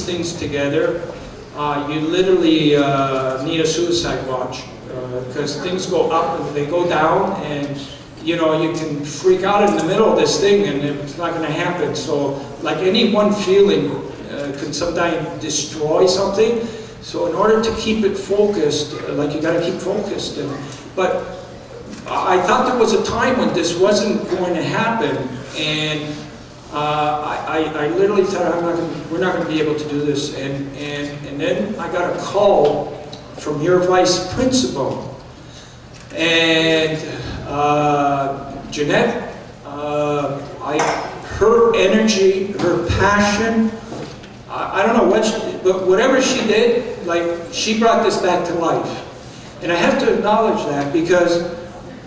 things together, you literally need a suicide watch, because things go up and they go down, and you know, you can freak out in the middle of this thing and it's not going to happen. So like any one feeling can sometimes destroy something. So in order to keep it focused, like you got to keep focused. But I thought there was a time when this wasn't going to happen, and I literally thought we're not going to be able to do this. And then I got a call from your vice principal, and Jeanette, her energy, her passion, I don't know what, but whatever she did, like, she brought this back to life. And I have to acknowledge that, because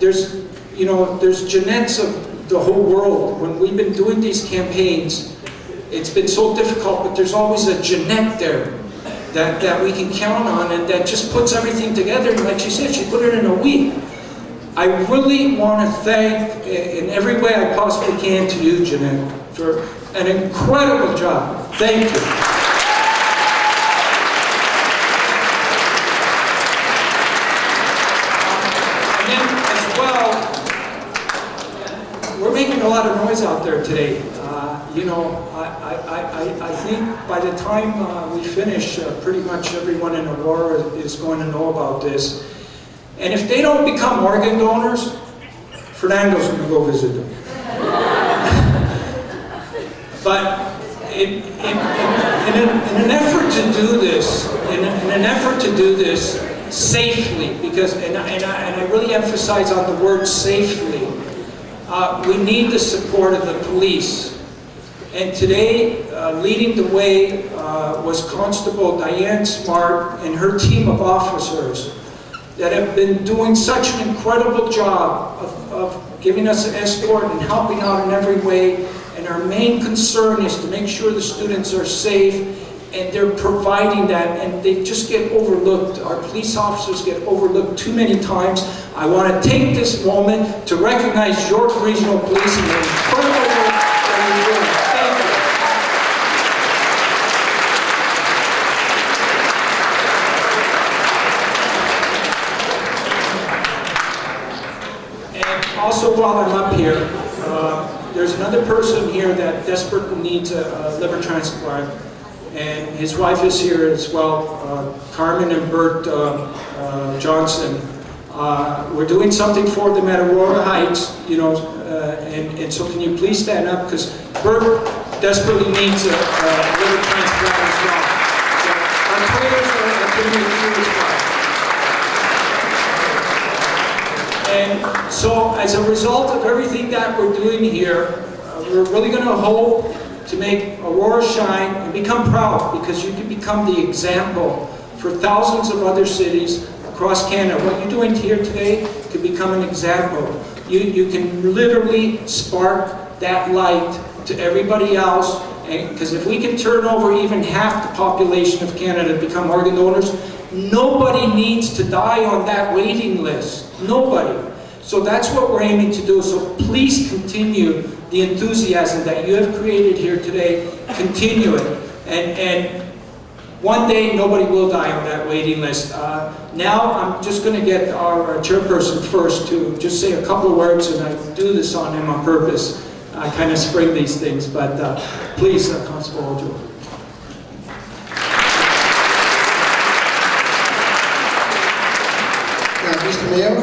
there's, you know, there's Jeanettes of the whole world. When we've been doing these campaigns, it's been so difficult, but there's always a Jeanette there that we can count on, and that just puts everything together. And like she said, she put it in a week. I really want to thank, in every way I possibly can, to you, Jeanette, for an incredible job. Thank you. And then, as well, we're making a lot of noise out there today. You know, I think by the time we finish, pretty much everyone in Aurora is going to know about this. And if they don't become organ donors, Fernando's going to go visit them. But in an effort to do this, in an effort to do this safely, because, and I really emphasize on the word safely, we need the support of the police. And today, leading the way was Constable Diane Smart and her team of officers that have been doing such an incredible job of giving us an escort and helping out in every way. And our main concern is to make sure the students are safe, and they're providing that, and they just get overlooked. Our police officers get overlooked too many times. I want to take this moment to recognize York Regional Police and their incredible work that you're doing. Also, while I'm up here, there's another person here that desperately needs a liver transplant, and his wife is here as well, Carmen and Bert Johnson. We're doing something for them at Aurora Heights, you know, and so can you please stand up, because Bert desperately needs a liver transplant as well. So our prayers are going to be here as well. And so, as a result of everything that we're doing here, we're really going to hope to make Aurora shine and become proud, because you can become the example for thousands of other cities across Canada. What you're doing here today could become an example. You can literally spark that light to everybody else, because if we can turn over even half the population of Canada to become organ donors, nobody needs to die on that waiting list. Nobody. So that's what we're aiming to do. So please continue the enthusiasm that you have created here today. Continue it. And one day nobody will die on that waiting list. Now I'm just going to get our chairperson first to just say a couple of words, and I do this on him on purpose. I kind of spring these things, but please, Constable Ojo. Mr. Mayor,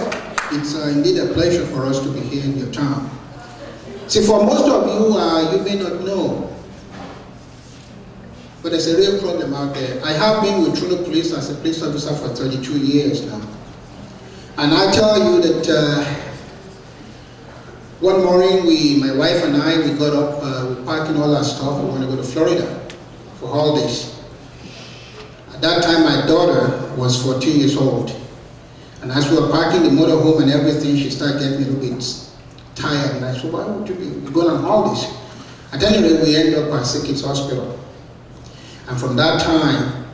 it's indeed a pleasure for us to be here in your town. See, for most of you, you may not know, but there's a real problem out there. I have been with Toronto Police as a police officer for 32 years now. And I tell you that one morning, my wife and I, we got up, we packing all our stuff, we want to go to Florida for holidays. At that time, my daughter was 14 years old. And as we were parking the motorhome and everything, she started getting a little bit tired. And I said, why would you be going on holidays? At any rate, we ended up at St. Kitts Hospital. And from that time,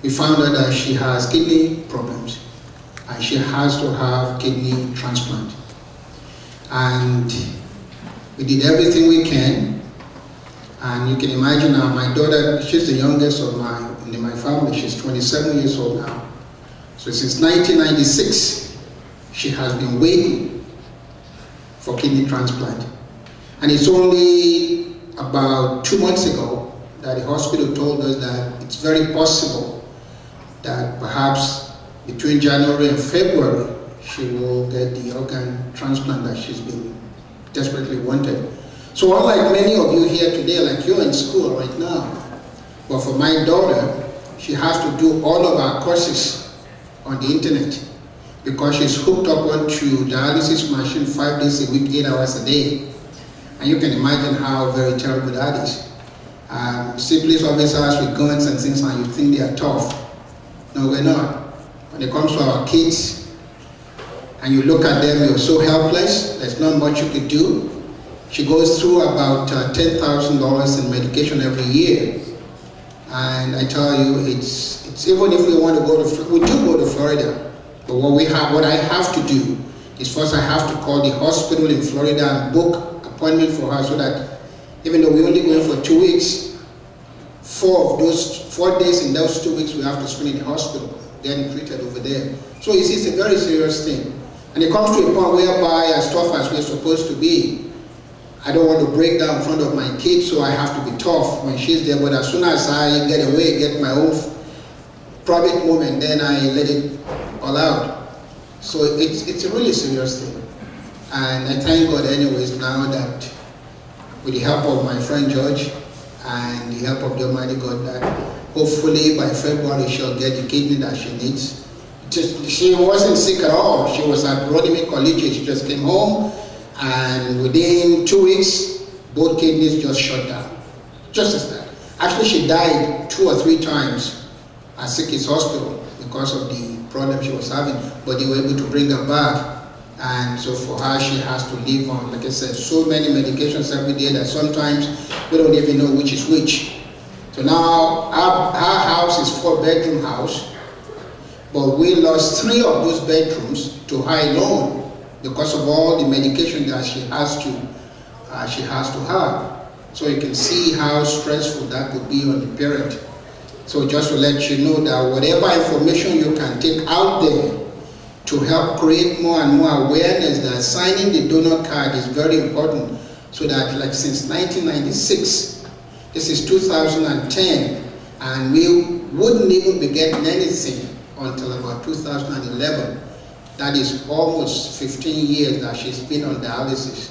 we found out that she has kidney problems. And she has to have kidney transplant. And we did everything we can. And you can imagine now, my daughter, she's the youngest of in my family. She's 27 years old now. So since 1996, she has been waiting for kidney transplant. And it's only about 2 months ago that the hospital told us that it's very possible that perhaps between January and February, she will get the organ transplant that she's been desperately wanted. So unlike many of you here today, like you're in school right now, but for my daughter, she has to do all of our courses on the internet because she's hooked up onto dialysis machine 5 days a week, 8 hours a day. And you can imagine how very terrible that is. See police officers with guns and things, and you think they are tough. No, we're not. When it comes to our kids, and you look at them, you're so helpless, there's not much you could do. She goes through about $10,000 in medication every year. And I tell you, it's even if we want to go to, we do go to Florida, but what I have to do is first I have to call the hospital in Florida and book appointment for her so that even though we only go in for 2 weeks, 4 days in those 2 weeks we have to spend in the hospital, getting treated over there. So you see, it's a very serious thing. And it comes to a point whereby, as tough as we're supposed to be, I don't want to break down in front of my kids, so I have to be tough when she's there. But as soon as I get away, get my own private moment, then I let it all out. So it's a really serious thing. And I thank God anyways now that with the help of my friend George and the help of the Almighty God, that hopefully by February she'll get the kidney that she needs. She wasn't sick at all. She was at Rodney Collegiate. She just came home, and within 2 weeks, both kidneys just shut down. Just as that. Actually, she died 2 or 3 times at Sickkids Hospital because of the problem she was having, but they were able to bring her back. And so for her, she has to live on, like I said, so many medications every day that sometimes we don't even know which is which. So now, our house is 4-bedroom house, but we lost 3 of those bedrooms to high loan because of all the medication that she has to have. So you can see how stressful that would be on the parent. So just to let you know that whatever information you can take out there to help create more and more awareness that signing the donor card is very important, so that like since 1996, this is 2010, and we wouldn't even be getting anything until about 2011. That is almost 15 years that she's been on dialysis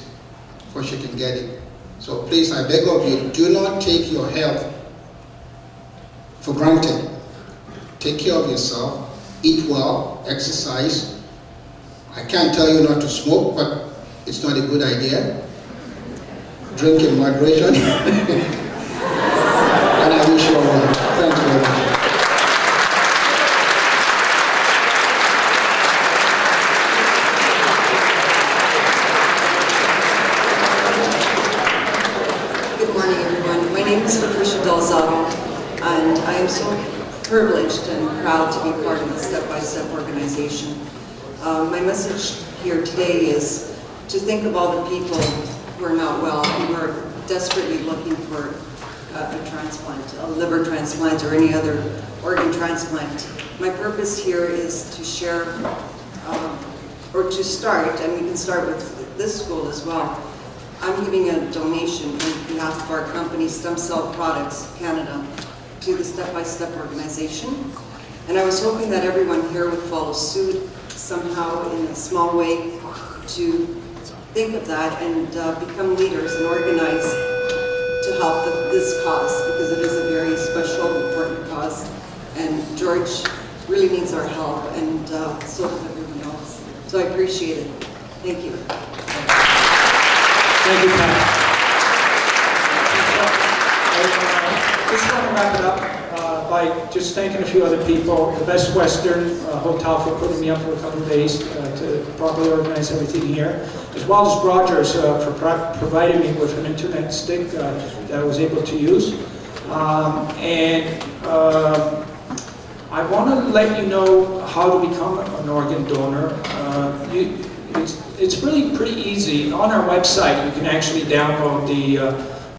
before she can get it. So please, I beg of you, do not take your health for granted. Take care of yourself, eat well, exercise. I can't tell you not to smoke, but it's not a good idea. Drink in moderation. And I wish you all well. Thank you very much. And I am so privileged and proud to be part of the Step by Step organization. My message here today is to think of all the people who are not well, who are desperately looking for a transplant, a liver transplant or any other organ transplant. My purpose here is to share, or to start, and we can start with this school as well. I'm giving a donation on behalf of our company, Stem Cell Products Canada, to the Step by Step organization. And I was hoping that everyone here would follow suit somehow in a small way to think of that and become leaders and organize to help this cause, because it is a very special, important cause. And George really needs our help, and so does everyone else. So I appreciate it. Thank you. Thank you, Pat. I just want to wrap it up by just thanking a few other people. The Best Western Hotel for putting me up for a couple of days to properly organize everything here, as well as Rogers for providing me with an internet stick that I was able to use. I want to let you know how to become an organ donor. It's really pretty easy. On our website, you can actually download